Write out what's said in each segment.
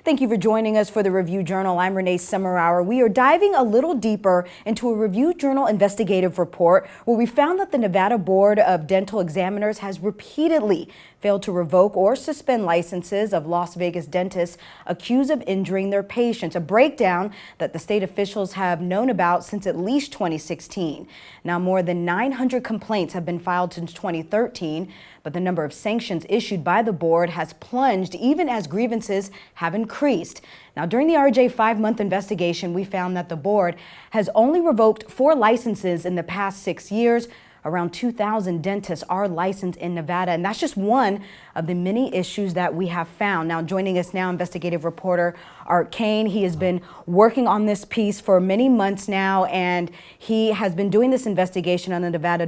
Thank you for joining us for the Review Journal. I'm Renee Summerhour. We are diving a little deeper into a Review Journal investigative report where we found that the Nevada Board of Dental Examiners has repeatedly failed to revoke or suspend licenses of Las Vegas dentists accused of injuring their patients, a breakdown that the state officials have known about since at least 2016. Now, more than 900 complaints have been filed since 2013, but the number of sanctions issued by the board has plunged even as grievances have increased. Now, during the RJ 5-month investigation, we found that the board has only revoked 4 licenses in the past 6 years. Around 2,000 dentists are licensed in Nevada, and that's just one of the many issues that we have found. Now, joining us now, investigative reporter Arthur Kane. He has been working on this piece for many months now, and he has been doing this investigation on the Nevada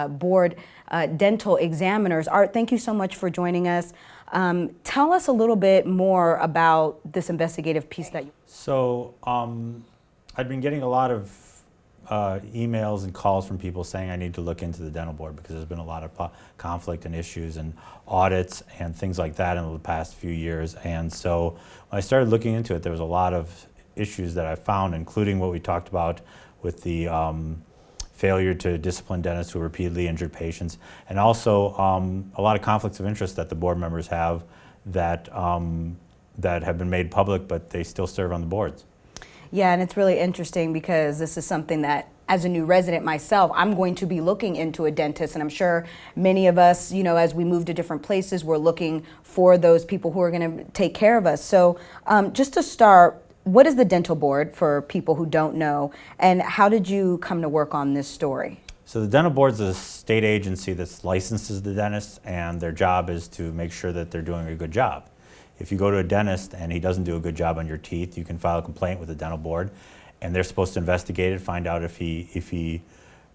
Board Dental Examiners. Art, thank you so much for joining us. Tell us a little bit more about this investigative piece that you... So, I've been getting a lot of emails and calls from people saying I need to look into the dental board because there's been a lot of conflict and issues and audits and things like that in the past few years. And so when I started looking into it, there was a lot of issues that I found, including what we talked about with the failure to discipline dentists who repeatedly injured patients, and also a lot of conflicts of interest that the board members have that have been made public, but they still serve on the boards. Yeah, and it's really interesting because this is something that, as a new resident myself, I'm going to be looking into a dentist, and I'm sure many of us, you know, as we move to different places, we're looking for those people who are going to take care of us. So just to start, what is the dental board for people who don't know, and how did you come to work on this story? So the dental board is a state agency that licenses the dentists, and their job is to make sure that they're doing a good job. If you go to a dentist and he doesn't do a good job on your teeth, you can file a complaint with the dental board, and they're supposed to investigate it, find out if he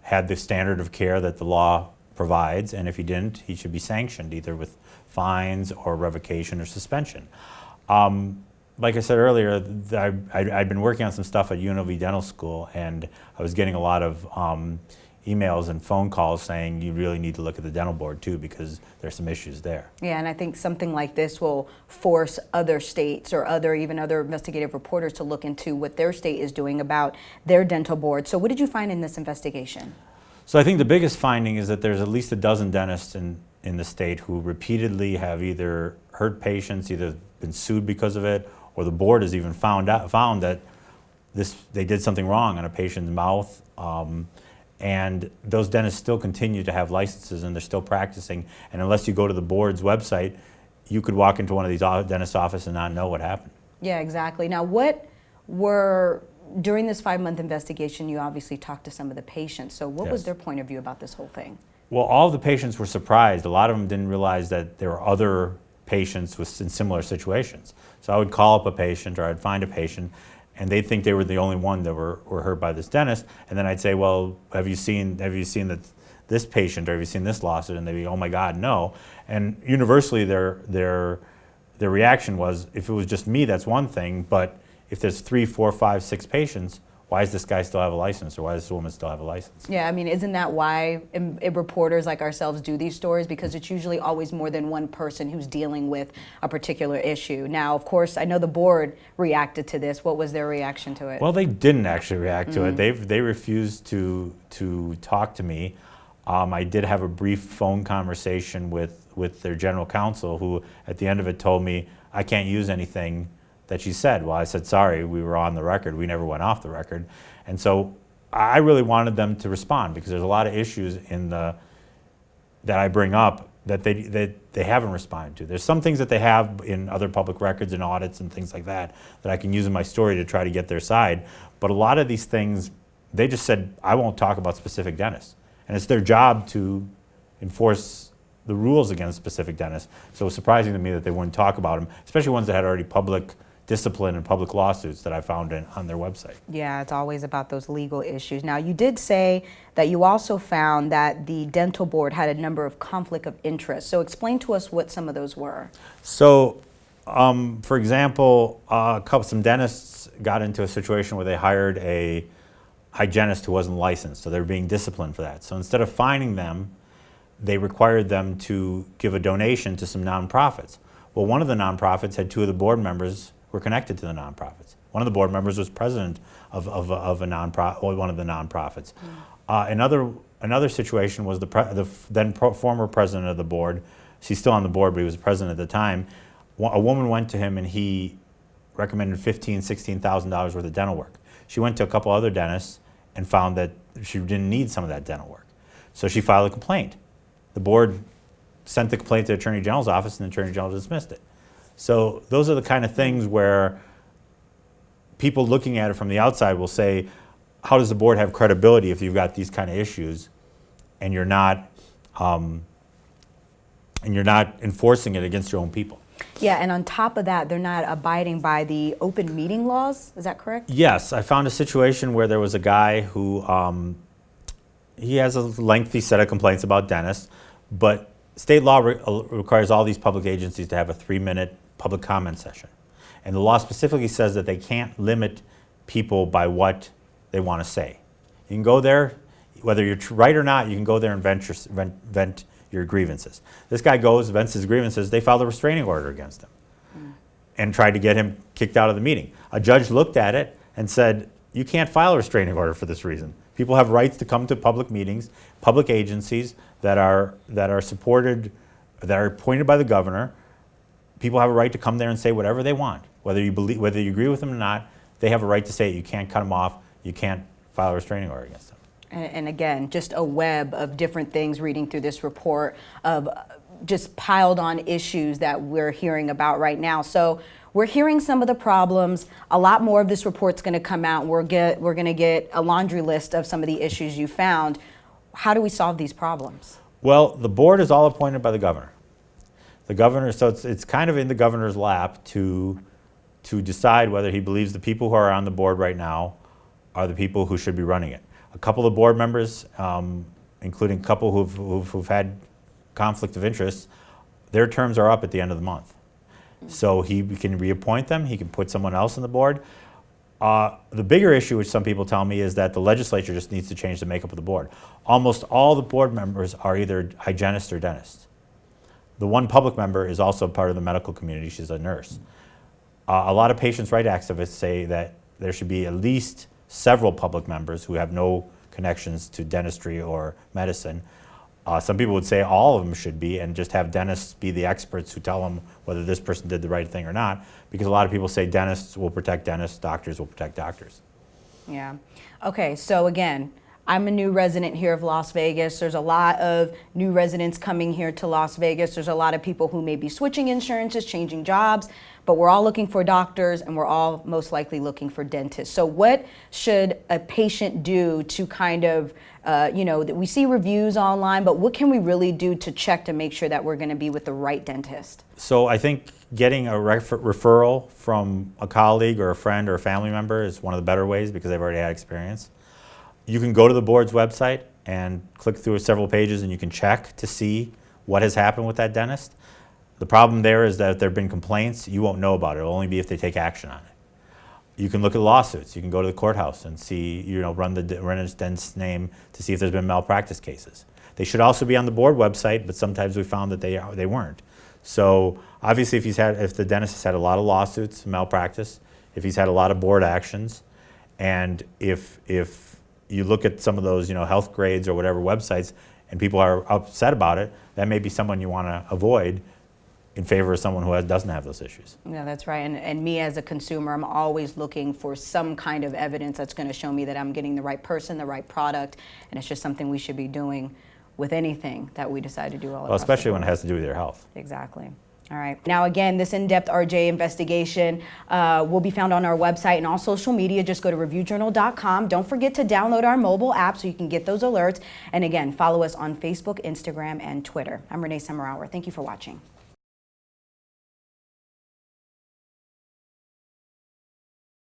had the standard of care that the law provides, and if he didn't, he should be sanctioned either with fines or revocation or suspension. Like I said earlier, I'd been working on some stuff at UNLV Dental School, and I was getting a lot of emails and phone calls saying you really need to look at the dental board too because there's some issues there. Yeah, and I think something like this will force other states or even other investigative reporters to look into what their state is doing about their dental board. So what did you find in this investigation? So I think the biggest finding is that there's at least a dozen dentists in the state who repeatedly have either hurt patients, either been sued because of it, or the board has even found that they did something wrong on a patient's mouth. And those dentists still continue to have licenses and they're still practicing. And unless you go to the board's website, you could walk into one of these dentist offices and not know what happened. Yeah, exactly. Now, during this 5-month investigation, you obviously talked to some of the patients. So what was their point of view about this whole thing? Well, all of the patients were surprised. A lot of them didn't realize that there were other patients in similar situations. So I would call up a patient or I'd find a patient and they'd think they were the only one that were hurt by this dentist. And then I'd say, well, have you seen this patient or have you seen this lawsuit? And they'd be, oh my God, no. And universally their reaction was, if it was just me, that's one thing, but if there's 3, 4, 5, 6 patients, why does this guy still have a license, or why does this woman still have a license? Yeah, I mean, isn't that why reporters like ourselves do these stories? Because it's usually always more than one person who's dealing with a particular issue. Now, of course, I know the board reacted to this. What was their reaction to it? Well, they didn't actually react to it. They refused to talk to me. I did have a brief phone conversation with their general counsel, who at the end of it told me, I can't use anything that she said. Well, I said, sorry, we were on the record. We never went off the record. And so I really wanted them to respond because there's a lot of issues that I bring up that they haven't responded to. There's some things that they have in other public records and audits and things like that I can use in my story to try to get their side. But a lot of these things, they just said, I won't talk about specific dentists. And it's their job to enforce the rules against specific dentists. So it was surprising to me that they wouldn't talk about them, especially ones that had already public discipline and public lawsuits that I found on their website. Yeah, it's always about those legal issues. Now, you did say that you also found that the dental board had a number of conflict of interest. So explain to us what some of those were. So, for example, some dentists got into a situation where they hired a hygienist who wasn't licensed, so they were being disciplined for that. So instead of fining them, they required them to give a donation to some nonprofits. Well, one of the nonprofits had 2 of the board members who are connected to the nonprofits. One of the board members was president of a nonprofit, one of the nonprofits. Another situation was the former president of the board. She's still on the board, but he was president at the time. A woman went to him and he recommended $15,000, $16,000 worth of dental work. She went to a couple other dentists and found that she didn't need some of that dental work. So she filed a complaint. The board sent the complaint to the Attorney General's office and the Attorney General dismissed it. So those are the kind of things where people looking at it from the outside will say, how does the board have credibility if you've got these kind of issues and you're not enforcing it against your own people? Yeah, and on top of that, they're not abiding by the open meeting laws. Is that correct? Yes, I found a situation where there was a guy who, he has a lengthy set of complaints about dentists, but state law requires all these public agencies to have a 3-minute public comment session. And the law specifically says that they can't limit people by what they want to say. You can go there, whether you're right or not, you can go there and vent your grievances. This guy goes, vents his grievances, they filed a restraining order against him and tried to get him kicked out of the meeting. A judge looked at it and said, you can't file a restraining order for this reason. People have rights to come to public meetings, public agencies that are supported, that are appointed by the governor. People have a right to come there and say whatever they want. Whether you agree with them or not, they have a right to say it. You can't cut them off. You can't file a restraining order against them. And again, just a web of different things reading through this report of just piled on issues that we're hearing about right now. So we're hearing some of the problems. A lot more of this report's going to come out. We're going to get a laundry list of some of the issues you found. How do we solve these problems? Well, the board is all appointed by the governor. The governor, so it's kind of in the governor's lap to decide whether he believes the people who are on the board right now are the people who should be running it. A couple of board members, including a couple who've had conflict of interest, their terms are up at the end of the month. So he can reappoint them, he can put someone else on the board. The bigger issue, which some people tell me, is that the legislature just needs to change the makeup of the board. Almost all the board members are either hygienists or dentists. The one public member is also part of the medical community, she's a nurse. A lot of patients' rights activists say that there should be at least several public members who have no connections to dentistry or medicine. Some people would say all of them should be, and just have dentists be the experts who tell them whether this person did the right thing or not, because a lot of people say dentists will protect dentists, doctors will protect doctors. Yeah. Okay, so again, I'm a new resident here of Las Vegas. There's a lot of new residents coming here to Las Vegas. There's a lot of people who may be switching insurances, changing jobs, but we're all looking for doctors and we're all most likely looking for dentists. So what should a patient do to kind of, we see reviews online, but what can we really do to check to make sure that we're going to be with the right dentist? So I think getting a referral from a colleague or a friend or a family member is one of the better ways because they've already had experience. You can go to the board's website and click through several pages and you can check to see what has happened with that dentist. The problem there is that if there have been complaints, you won't know about it. It'll only be if they take action on it. You can look at lawsuits. You can go to the courthouse and see, run the dentist's name to see if there's been malpractice cases. They should also be on the board website, but sometimes we found that they weren't. So obviously if the dentist has had a lot of lawsuits, malpractice, if he's had a lot of board actions, and if you look at some of those, health grades or whatever websites, and people are upset about it, that may be someone you want to avoid in favor of someone who doesn't have those issues. Yeah, that's right. And me as a consumer, I'm always looking for some kind of evidence that's going to show me that I'm getting the right person, the right product, and it's just something we should be doing with anything that we decide to do all across the board. Especially when it has to do with your health. Exactly. All right. Now, again, this in-depth RJ investigation will be found on our website and all social media. Just go to reviewjournal.com. Don't forget to download our mobile app so you can get those alerts. And again, follow us on Facebook, Instagram, and Twitter. I'm Renee Summerhour. Thank you for watching.